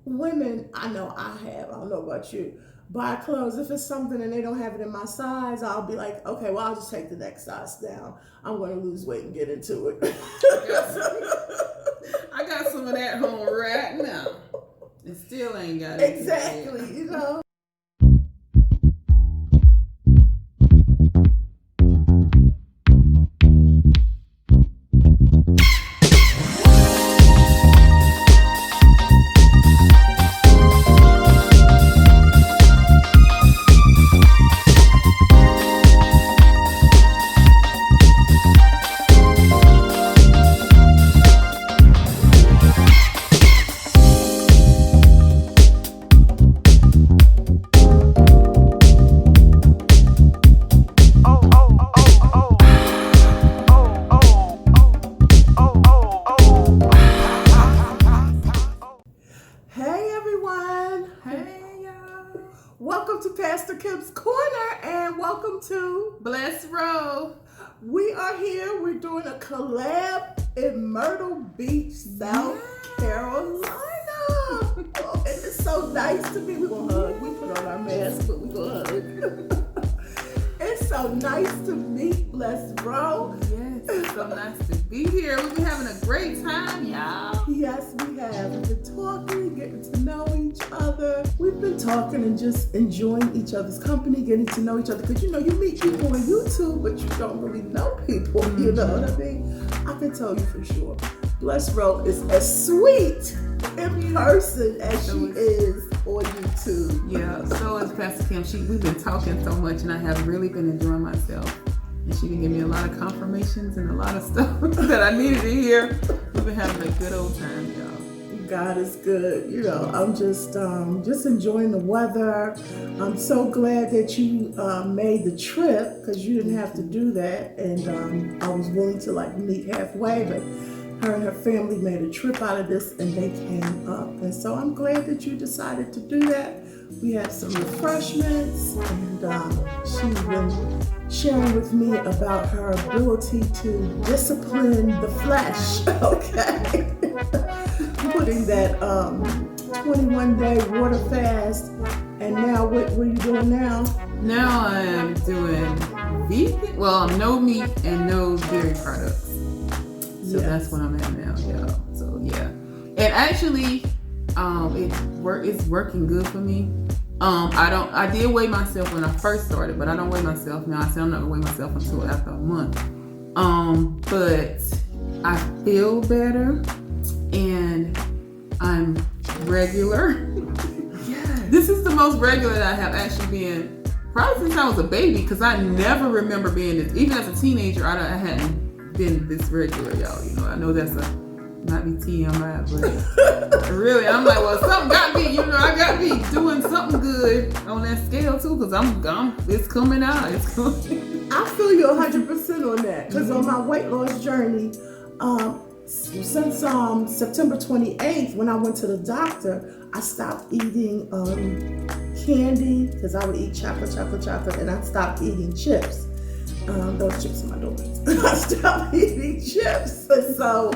women, I know I have, I don't know about you, buy clothes. If it's something and they don't have it in my size, I'll be like, okay, well, I'll just take the next size down. I'm going to lose weight and get into it. I got some of that home right now. It still ain't got it. Exactly, you know. Welcome to PastorKims Corner and welcome to Bless Row. We are here. We're doing a collab in Myrtle Beach, South Carolina. Oh, and it's so nice to be. We're going to hug. We put on our masks, but we're going to hug. It's so nice to meet Bless Row. Yes, it's so nice to be here. We've been having a great time, y'all. Yes, we have. We've been talking, getting to know each other. We've been talking and just enjoying each other's company, getting to know each other. Because, you know, you meet people on YouTube, but you don't really know people. Mm-hmm. You know what I mean? I can tell you for sure. Bless Row is as sweet in person as she is on YouTube. Yeah, so is Pastor Kim. We've been talking so much, and I have really been enjoying myself. And she can give me a lot of confirmations and a lot of stuff that I needed to hear. We've been having a good old time, y'all. God is good. You know, I'm just enjoying the weather. I'm so glad that you made the trip because you didn't have to do that. And I was willing to like meet halfway, but her and her family made a trip out of this and they came up. And so I'm glad that you decided to do that. We had some refreshments and she's been sharing with me about her ability to discipline the flesh, okay? Putting that 21-day water fast. And now what are you doing now? Now I am doing vegan, well, no meat and no dairy products. So that's what I'm at now, y'all. So yeah. And actually, it's working good for me. I did weigh myself when I first started, but I don't weigh myself now. I said I'm not gonna weigh myself until after a month. But I feel better and I'm regular. Yes. This is the most regular that I have actually been probably since I was a baby, because I never remember being this. Even as a teenager, I hadn't been this regular, y'all. You know, I know that's not be TMI, but really, I'm like, well, something got me. You know, I got me doing something good on that scale too, because it's coming out. It's coming. I feel you 100% on that, because on my weight loss journey, since September 28th, when I went to the doctor, I stopped eating candy because I would eat chocolate, and I stopped eating chips. Those chips are my daughters. I stopped eating chips. And so,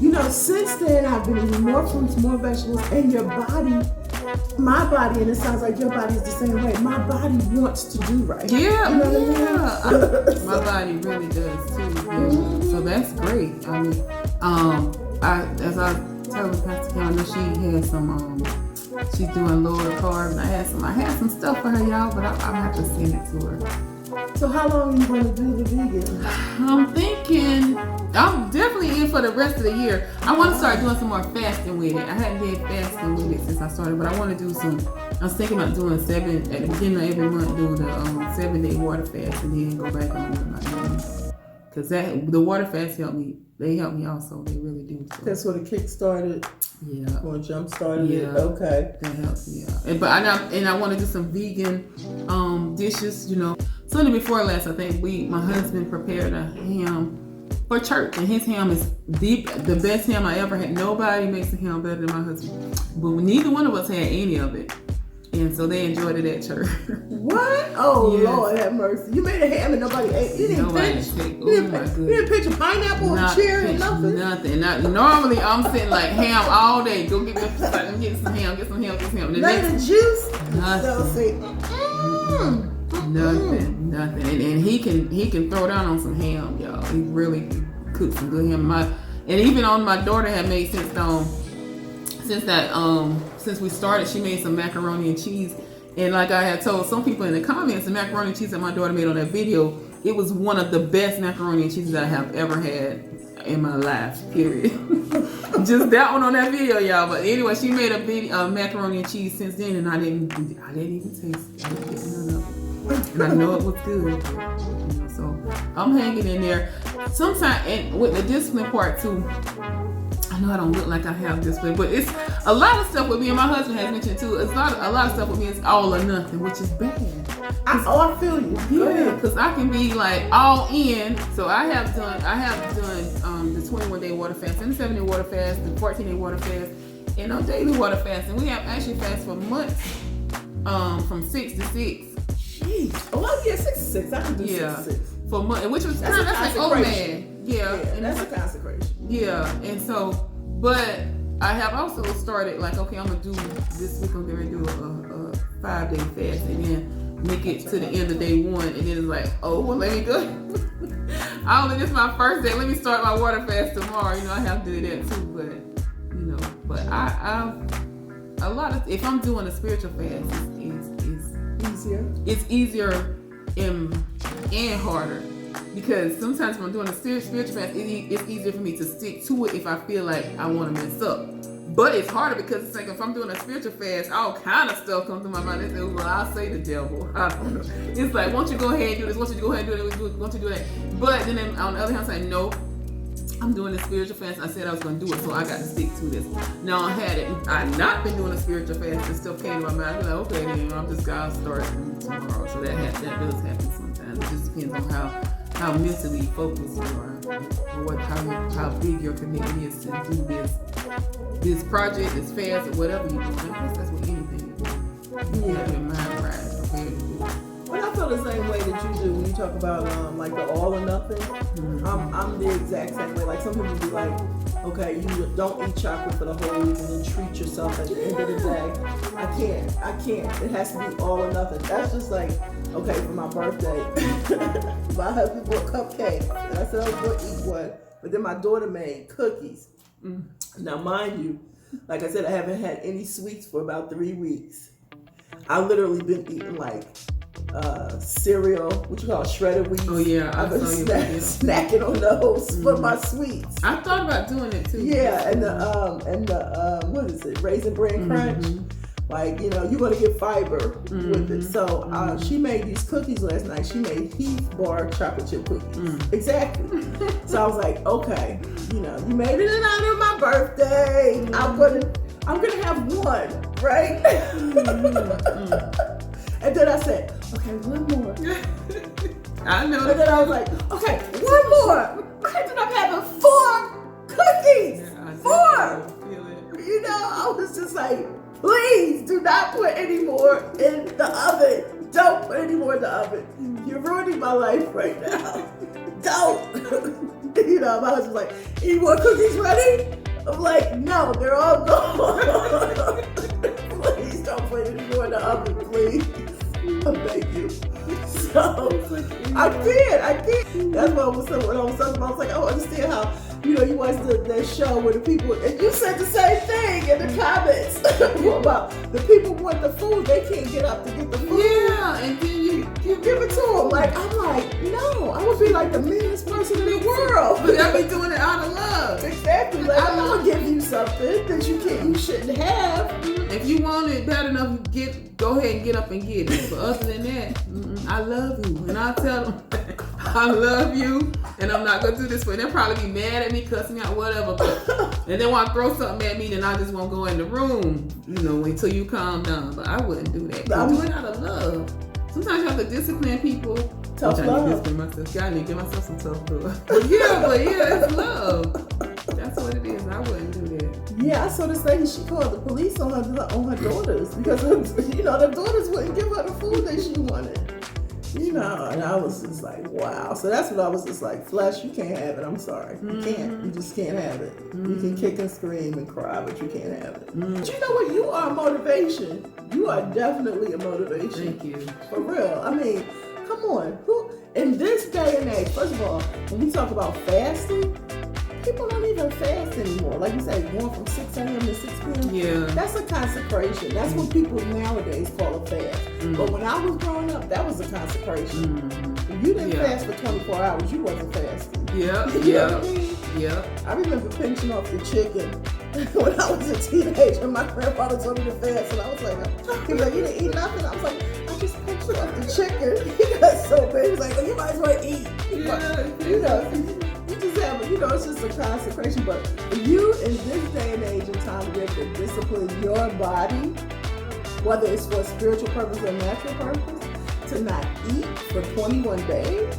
you know, since then I've been eating more fruits, more vegetables, and your body, my body, and it sounds like your body is the same way. My body wants to do right. Yeah, you know what I mean? My body really does too. Mm-hmm. So that's great. I mean, as I tell Pastor Kim, I know she has some. She's doing lower carbs, and I had some stuff for her, y'all, but I'm gonna have to send it to her. So how long are you going to do the vegan? I'm thinking, I'm definitely in for the rest of the year. I want to start doing some more fasting with it. I hadn't did fasting with it since I started, but I want to do some. I was thinking about doing at the beginning of every month, do the 7-day water fast, and then go back and do my meals. Because the water fast helped me. They helped me also. They really do. So. That's what it kick-started. Yeah. Or jump-started it. Okay. That helps me out. And I want to do some vegan dishes, you know. Sunday before last, I think my husband prepared a ham for church, and his ham is the best ham I ever had. Nobody makes a ham better than my husband, but neither one of us had any of it. And so they enjoyed it at church. What? Oh, Yes. Lord have mercy. You made a ham and nobody ate. You didn't pinch. You didn't pinch a pineapple or cherry or nothing? Nothing. Normally, I'm sitting like ham all day. Go get me get some ham, get some ham. None of the juice? Nothing. Nothing. And he can throw down on some ham, y'all. He really cooked some good ham. And even on my daughter had made since we started, she made some macaroni and cheese. And like I had told some people in the comments, the macaroni and cheese that my daughter made on that video, it was one of the best macaroni and cheeses I have ever had in my life, period. Just that one on that video, y'all. But anyway, she made a video macaroni and cheese since then, and I didn't even taste it. I didn't get none of it. And I know it was good. So I'm hanging in there. Sometimes, and with the discipline part too, I know I don't look like I have discipline, but it's a lot of stuff with me, and my husband has mentioned too, it's not a lot of stuff with me is all or nothing, which is bad. I feel you. Yeah, because I can be like all in. So I have done the 21-day water fast and the 7-day water fast, the 14-day water fast, and a daily water fast. And we have actually fasted for months, from 6 to 6. Jeez. Oh, yeah, 6 to 6. I can do 6 to 6. For months, which was that's like, oh man. Yeah, and that's a consecration. Yeah, and so, but I have also started like, okay, I'm gonna do this week. I'm gonna do a 5-day fast, and then make it to the end of day 1, and then it's like, oh, well, let me go. This is my first day. Let me start my water fast tomorrow. I have to do that too, but I a lot of, if I'm doing a spiritual fast, it's easier. It's easier and harder. Because sometimes when I'm doing a spiritual fast, it's easier for me to stick to it if I feel like I want to mess up. But it's harder because it's like if I'm doing a spiritual fast, all kind of stuff comes to my mind. They say, well, I'll say the devil. I don't know. It's like, won't you go ahead and do this? Won't you go ahead and do it? Won't you do that? But then on the other hand, I say, no, I'm doing a spiritual fast. I said I was going to do it, so I got to stick to this. Now, I've not been doing a spiritual fast and stuff came to my mind. I'm like, okay, then I'm just going to start tomorrow. So that does happen sometimes. It just depends on how mentally focused you are, or how big your commitment is to do this project, this fast, or whatever you do. I guess that's what anything you do. You have your mind right, prepared to do it. Well, I feel the same way that you do when you talk about like the all or nothing. Mm-hmm. I'm the exact same way. Like some people be like, okay, you don't eat chocolate for the whole week and then treat yourself at the end of the day. I can't. It has to be all or nothing. That's just like, okay, for my birthday, my husband bought cupcakes, and I said I was going to eat one, but then my daughter made cookies. Now, mind you, like I said, I haven't had any sweets for about 3 weeks. I've literally been eating like cereal, what you call shredded wheat. Oh yeah, I've been snacking on those for my sweets. I thought about doing it too. Yeah, and the what is it, Raisin Bran Crunch? Like, you're going to get fiber with it. So she made these cookies last night. She made Heath bar chocolate chip cookies. Exactly. So I was like, okay, you made it in honor of my birthday. I'm gonna have one, right? And then I said, okay, one more. I know. And then I was like, okay, one more. I ended up having 4 cookies. Yeah, 4. I was just like, please do not put any more in the oven. Don't put any more in the oven. You're ruining my life right now. Don't. My husband's like, any more cookies ready? I'm like, no, they're all gone. Please don't put any more in the oven, please. I beg you. So I did. That's what I was talking about. I was like, I don't understand how, you watch that show where the people, and you said the same thing in the comments about the people want the food, they can't get up to get the food. Yeah, and then you give it to them. Like, I'm like, no, I would be like the meanest person in the world. But I be doing it out of love. Exactly. Like, I'm gonna give you something that you shouldn't have. If you want it bad enough, go ahead and get up and get it. But other than that, I love you, and I'll tell them I love you, and I'm not gonna do this for you. They'll probably be mad at me, cussing me out, whatever. And they want to throw something at me, then I just won't go in the room, until you calm down. But I wouldn't do that. I do it out of love. Sometimes you have to discipline people. Tough love. I need to give myself some tough love. But yeah, it's love. That's what it is. I wouldn't do that. Yeah, I saw this lady, she called the police on her daughters because, the daughters wouldn't give her the food that she wanted. And I was just like, wow. So that's what I was just like, flesh, you can't have it. I'm sorry. You can't. You just can't have it. You can kick and scream and cry, but you can't have it. But you know what? You are motivation. You are definitely a motivation. Thank you. For real. I mean, come on. Who in this day and age, first of all, when we talk about fasting, people don't even fast anymore. Like you say, going from 6 a.m. to 6 p.m. Yeah. That's a consecration. That's what people nowadays call a fast. But when I was growing up, that was a consecration. If you didn't fast for 24 hours, you wasn't fasting. Yeah. You know what I mean? Yeah. I remember pinching off the chicken when I was a teenager. My grandfather told me to fast, and I was like, he was like, you didn't eat nothing? I was like, I just pinched off the chicken. He got so big. He was like, well, you might as well eat. You just have, it's just a consecration. But you in this day and age and time, you have to discipline your body, whether it's for a spiritual purpose or natural purpose, to not eat for 21 days.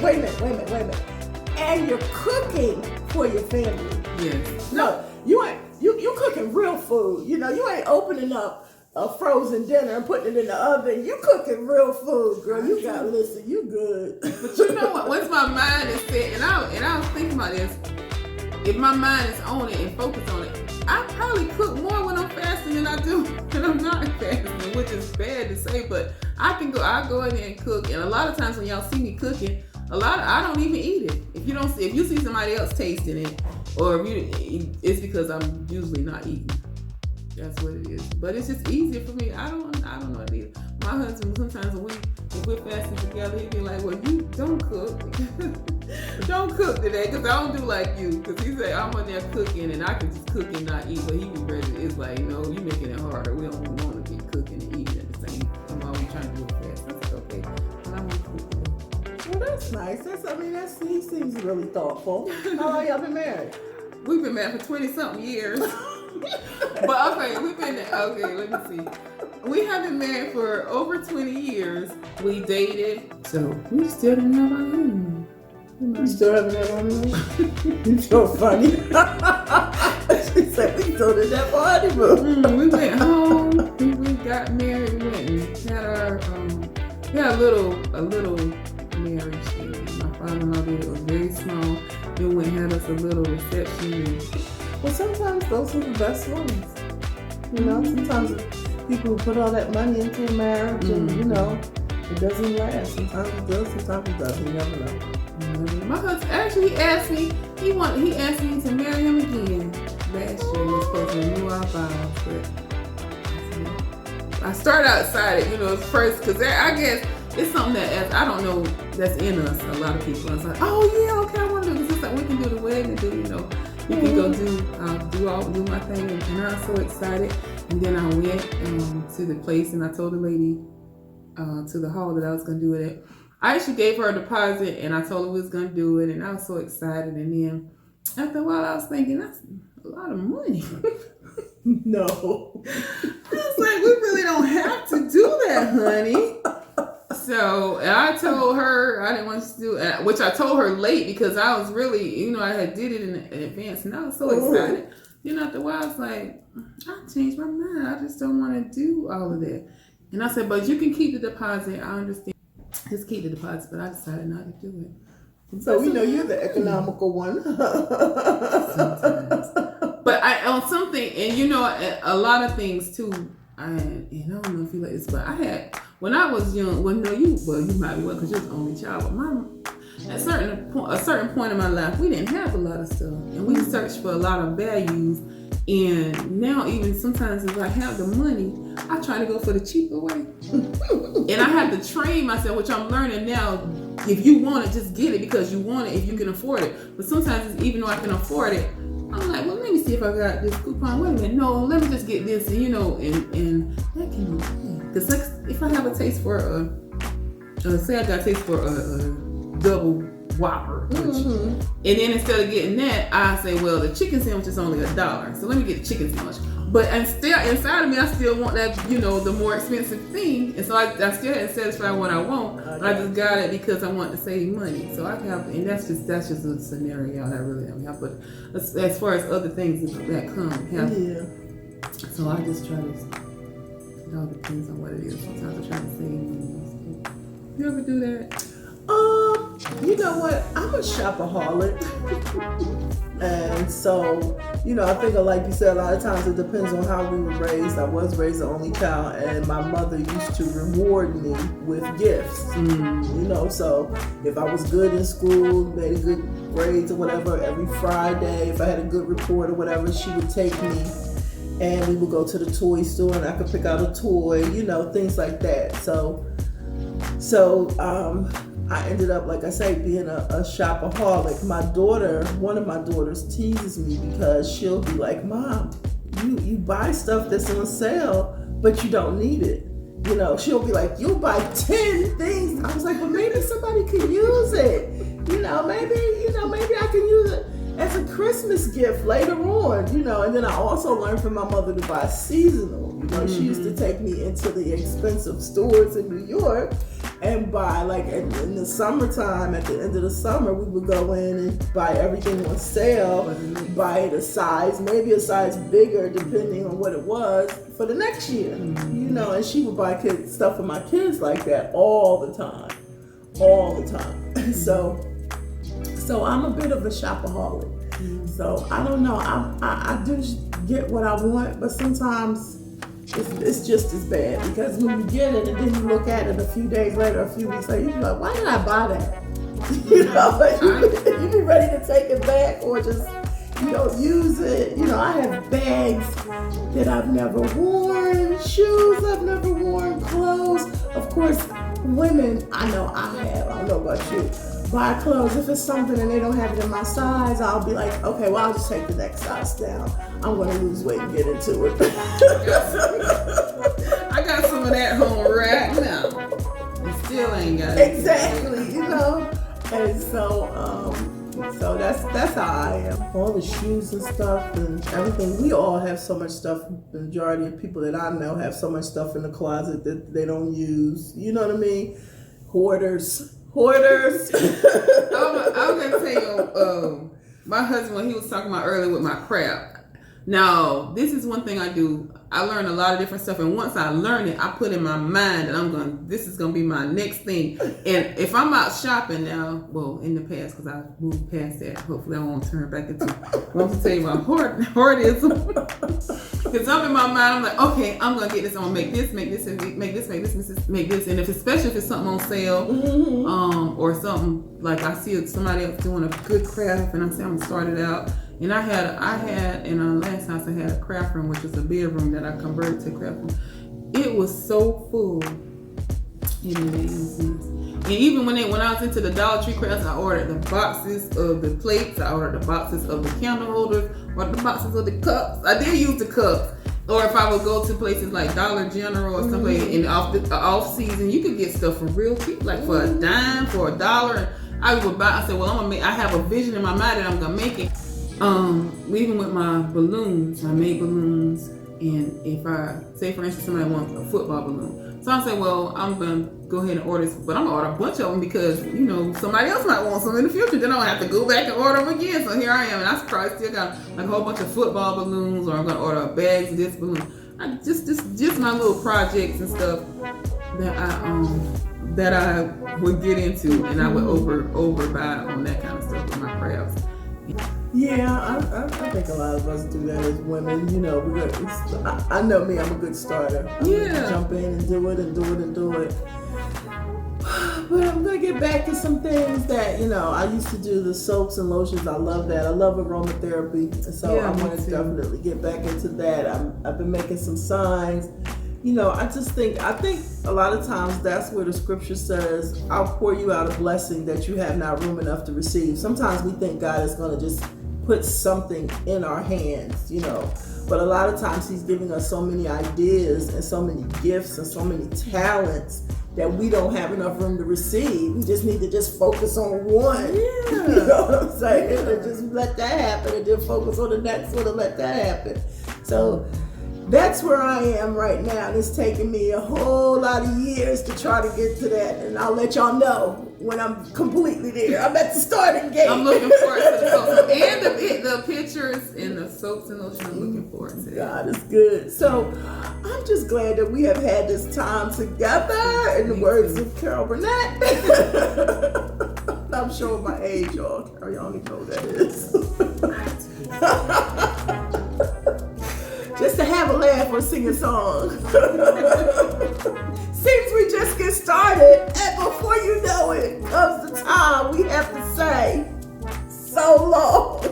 Wait a minute. And you're cooking for your family. Yes. No, you cooking real food. You ain't opening up a frozen dinner and putting it in the oven. You cooking real food, girl. You good. But you know what? Once my mind is set, and I was thinking about this, if my mind is on it and focused on it, I probably cook more when I'm fasting than I do when I'm not fasting, which is bad to say, but I'll go in there and cook. And a lot of times when y'all see me cooking, I don't even eat it. If you see somebody else tasting it, or it's because I'm usually not eating. That's what it is. But it's just easier for me. I don't know it either. My husband, sometimes if we're fasting together, he'd be like, well, you don't cook. Don't cook today, because I don't do like you. Because he said, I'm on there cooking, and I can just cook and not eat. But he be ready. It's like, no, you're making it harder. We don't want to be cooking and eating at the same time while we're trying to do a fast. That's okay. But I want to cook today. Well, that's nice. He seems really thoughtful. How long y'all been married? We've been married for 20-something years. But okay, let me see. We have been married for over 20 years. We dated, so we still didn't have our honeymoon. You still haven't had honeymoon? You're so funny. She said we still didn't have our honeymoon. We went home. We got married. We went and had a little marriage thing. My father-in-law did it. Was very small. Then we went and had us a little reception. Well, sometimes those are the best ones. Sometimes people put all that money into a marriage and, it doesn't last. Sometimes it does, sometimes it doesn't. You never know. My husband actually asked me, he asked me to marry him again last year. We were supposed to renew our vows, but I started out excited, first, because I guess it's something that, I don't know, that's in us, a lot of people. I was like, oh yeah, okay, I want to do this. It's like we can do the wedding and do, you can go do my thing, and I was so excited. And then I went to the place, and I told the lady to the hall that I was going to do it at. I actually gave her a deposit, and I told her we was going to do it, and I was so excited. And then after a while, I was thinking, that's a lot of money. No. I was like, we really don't have to do that, honey. So, and I told her I didn't want to do it, which I told her late because I was really, I had did it in advance, and I was so excited. After a while, I was like, I changed my mind. I just don't want to do all of that. And I said, but you can keep the deposit. I understand. Just keep the deposit, but I decided not to do it. So we know you're the economical one. Sometimes. But on something, and a lot of things too. I don't know if you like this, but I had, when I was young, you might be well because you're the only child, but at a certain point in my life, we didn't have a lot of stuff, and we searched for a lot of values. And now, even sometimes if I have the money, I try to go for the cheaper way. And I have to train myself, which I'm learning now. If you want it, just get it because you want it, if you can afford it. But sometimes, even though I can afford it, I'm like, well, let me see if I got this coupon. Wait a minute, no, let me just get this, and that can be, because if I have a taste for say I got a taste for a double Whopper. And then instead of getting that, I say, well, the chicken sandwich is only $1, so let me get the chicken sandwich. But and still inside of me, I still want that, the more expensive thing, and so I still hadn't satisfied what I want. But I just got it because I want to save money. So I have, and that's just a scenario I really don't have. But as far as other things that come, so I just try to. It all depends on what it is. Sometimes I try to save money. You ever do that? You know what? I'm a shopaholic. And so, I think like you said, a lot of times it depends on how we were raised. I was raised the only child, and my mother used to reward me with gifts. So if I was good in school, made a good grades or whatever, every Friday, if I had a good report or whatever, she would take me and we would go to the toy store and I could pick out a toy, things like that. So I ended up, like I say, being a shopaholic. One of my daughters teases me because she'll be like, Mom, you buy stuff that's on sale, but you don't need it. She'll be like, you'll buy 10 things. I was like, well, maybe somebody could use it. Maybe I can use it as a Christmas gift later on, and then I also learned from my mother to buy seasonal. She used to take me into the expensive stores in New York and buy, like in the summertime, at the end of the summer, we would go in and buy everything on sale, buy it maybe a size bigger depending on what it was for the next year, and she would buy stuff for my kids like that all the time. So I'm a bit of a shopaholic. So I don't know. I do get what I want, but sometimes it's just as bad because when you get it and then you look at it a few days later, a few weeks later, you be like, why did I buy that? You be ready to take it back or just use it. I have bags that I've never worn, shoes I've never worn, clothes. Of course, women, I know I have. I don't know about you. Buy clothes. If it's something and they don't have it in my size, I'll be like, okay, well, I'll just take the next size down. I'm going to lose weight and get into it. I got some of that home right now. And still ain't got it. Exactly, And so that's how I am. All the shoes and stuff and everything. We all have so much stuff. The majority of people that I know have so much stuff in the closet that they don't use. You know what I mean? Hoarders. I was going to tell you, my husband, when he was talking about earlier with my craft. Now, this is one thing I do. I learn a lot of different stuff, and once I learn it, I put in my mind that this is going to be my next thing. And if I'm out shopping now, well, in the past, because I moved past that, hopefully I won't turn back into, I want to tell you about hoardism. Because I'm in my mind, I'm like, okay, I'm going to get this, I'm going to make this, and especially if it's something on sale, or something, like I see somebody else doing a good craft, and I'm saying I'm going to start it out. And I had in our last house, I had a craft room, which was a bedroom that I converted to a craft room. It was so full. And even when I was into the Dollar Tree crafts, I ordered the boxes of the plates, I ordered the boxes of the candle holders, or the boxes of the cups. I did use the cups. Or if I would go to places like Dollar General or something in off season, you could get stuff for real cheap, like for a dime, for $1. I would buy. I said, well, I have a vision in my mind that I'm gonna make it. Even with my balloons, I made balloons, and if I say, for instance, somebody wants a football balloon, so I say, well, I'm gonna go ahead and order this, but I'm gonna order a bunch of them because somebody else might want some in the future. Then I don't have to go back and order them again. So here I am, and I probably still got like a whole bunch of football balloons, or I'm gonna order bags of this balloon. Just my little projects and stuff that I would get into, and I would overbuy on that kind of stuff with my crafts. Yeah, I think a lot of us do that as women. I know me, I'm a good starter. I'm gonna jump in and do it. But I'm gonna get back to some things that, I used to do, the soaps and lotions. I love that. I love aromatherapy. And so I want to definitely get back into that. I've been making some signs. I think a lot of times that's where the scripture says, I'll pour you out a blessing that you have not room enough to receive. Sometimes we think God is going to just put something in our hands, but a lot of times he's giving us so many ideas and so many gifts and so many talents that we don't have enough room to receive. We just need to just focus on one. Yeah. You know what I'm saying? And just let that happen, and then focus on the next one and let that happen. So that's where I am right now. It's taken me a whole lot of years to try to get to that, and I'll let y'all know when I'm completely there. I'm at the starting gate. I'm looking forward to the soaps and the pictures and the soaps and lotion. I'm looking forward to it. God is good. So I'm just glad that we have had this time together. In the words of Carol Burnett. I'm showing my age, y'all. Y'all don't even know what that is. Just to have a laugh or sing a song. Seems we just get started, and before you know it, comes the time we have to say, so long.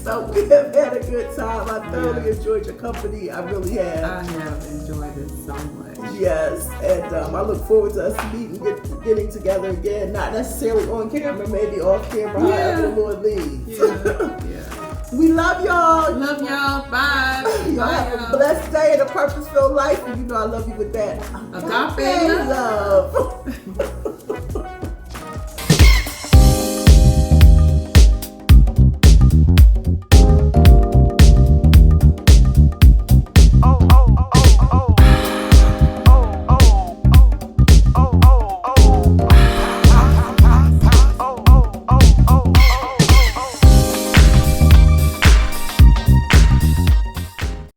So we have had a good time. I thoroughly enjoyed your company. I really have. I have enjoyed it so much. Yes, and I look forward to us meeting, getting together again. Not necessarily on camera, maybe off camera, however the Lord leads. Yeah. We love y'all. Love y'all. Bye. Y'all have a blessed day and a purpose-filled life. And you know I love you with that. Agape love. love.